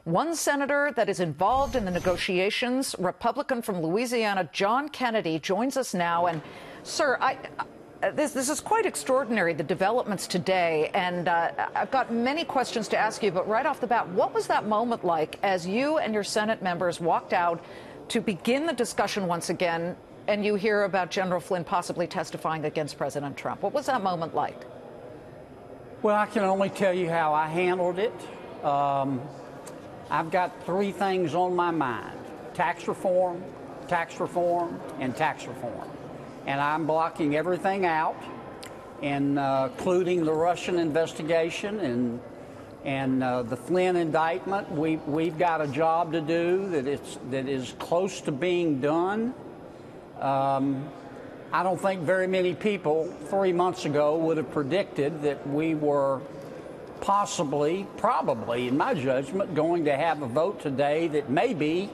One senator that is involved in the negotiations, Republican from Louisiana, John Kennedy, joins us now. And, sir, this is quite extraordinary, the developments today. And I've got many questions to ask you. But right off the bat, what was that moment like as you and your Senate members walked out to begin the discussion once again, and you hear about General Flynn possibly testifying against President Trump? What was that moment like? Well, I can only tell you how I handled it. I've got three things on my mind: tax reform, and tax reform. And I'm blocking everything out, including the Russian investigation and the Flynn indictment. We've got a job to do that is close to being done. I don't think very many people 3 months ago would have predicted that we were probably, in my judgment, going to have a vote today that may be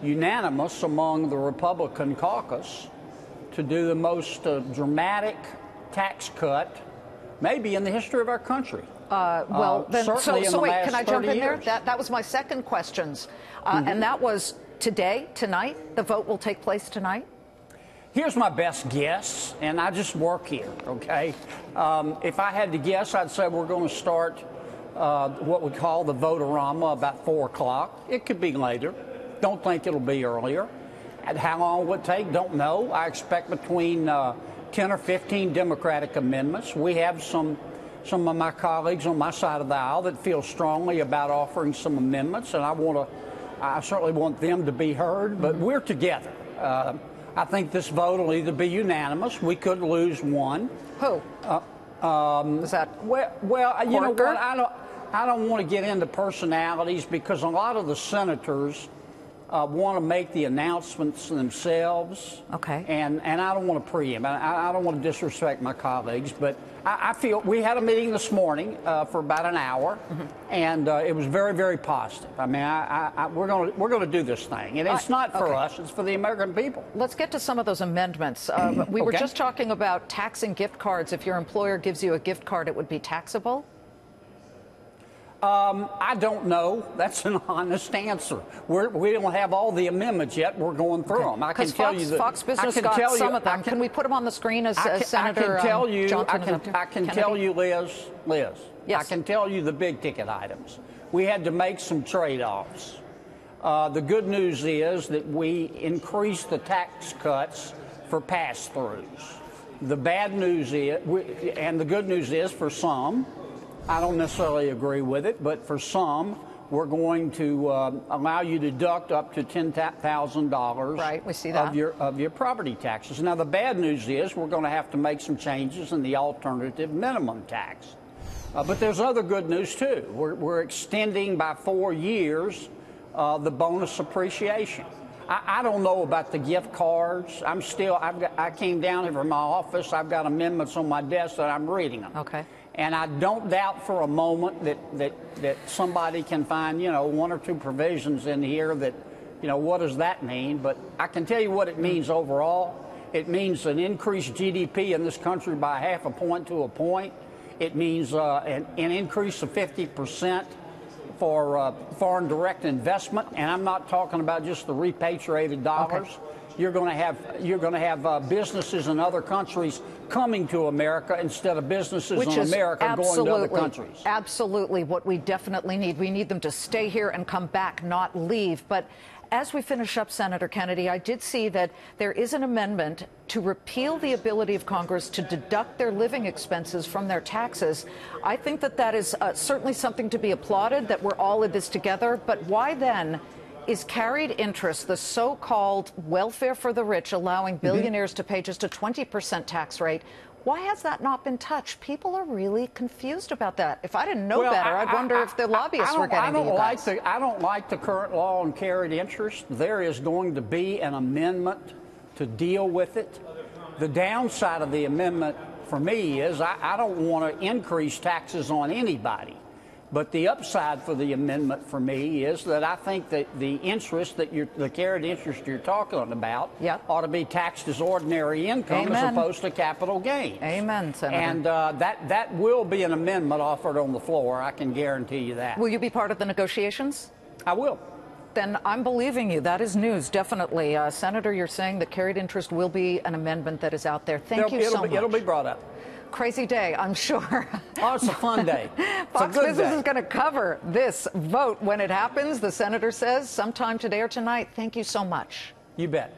unanimous among the Republican caucus to do the most dramatic tax cut maybe in the history of our country. So wait, can I jump in there? Years. That was my second question. And that was tonight, the vote will take place tonight? Here's my best guess, and I just work here, okay? If I had to guess, I'd say we're going to start what we call the vote-a-rama about 4 o'clock. It could be later. Don't think it'll be earlier. And how long it would take, don't know. I expect between 10 or 15 Democratic amendments. We have some of my colleagues on my side of the aisle that feel strongly about offering some amendments, and I certainly want them to be heard, but we're together. I think this vote will either be unanimous. We could lose one. Who? Is that well, you know what? I don't want to get into personalities because a lot of the senators want to make the announcements themselves. Okay. And I don't want to preempt. I don't want to disrespect my colleagues, but I feel we had a meeting this morning for about an hour, and it was very, very positive. I mean, we're going to do this thing, and it's not for us; it's for the American people. Let's get to some of those amendments. We were just talking about taxing gift cards. If your employer gives you a gift card, it would be taxable. I don't know. That's an honest answer. We don't have all the amendments yet. We're going through them. I can tell you that Fox Business got some of them. Can we put them on the screen as Senator Johnson? I can tell you, Liz. Yes. I can tell you the big ticket items. We had to make some trade-offs. The good news is that we increased the tax cuts for pass-throughs. The bad news is, and the good news is for some, I don't necessarily agree with it, but for some, we're going to allow you to deduct up to $10,000 right, we see that. of your property taxes. Now, the bad news is we're going to have to make some changes in the alternative minimum tax. But there's other good news, too. We're extending by 4 years the bonus appreciation. I don't know about the gift cards. I came down here from my office. I've got amendments on my desk that I'm reading them. Okay. And I don't doubt for a moment that somebody can find, 1 or 2 provisions in here that, what does that mean? But I can tell you what it means overall. It means an increased GDP in this country by 0.5 point to a point. It means an increase of 50% for foreign direct investment, and I'm not talking about just the repatriated dollars. Okay. You're going to have businesses in other countries coming to America instead of businesses in America going to other countries. Absolutely what we definitely need. We need them to stay here and come back, not leave. But as we finish up, Senator Kennedy, I did see that there is an amendment to repeal the ability of Congress to deduct their living expenses from their taxes. I think that is certainly something to be applauded, that we're all in this together. But why then is carried interest, the so-called welfare for the rich, allowing billionaires to pay just a 20% tax rate? Why has that not been touched? People are really confused about that. If I didn't know better, I'd wonder if the lobbyists were getting to you guys. I don't like the current law on carried interest. There is going to be an amendment to deal with it. The downside of the amendment for me is I don't want to increase taxes on anybody. But the upside for the amendment for me is that I think that the interest the carried interest you're talking about ought to be taxed as ordinary income as opposed to capital gains. Amen, Senator. And that will be an amendment offered on the floor. I can guarantee you that. Will you be part of the negotiations? I will. Then I'm believing you. That is news, definitely. Senator, you're saying that carried interest will be an amendment that is out there. Thank you so much. It'll be brought up. Crazy day, I'm sure. Oh, it's a fun day. Fox Business is going to cover this vote when it happens, the senator says, sometime today or tonight. Thank you so much. You bet.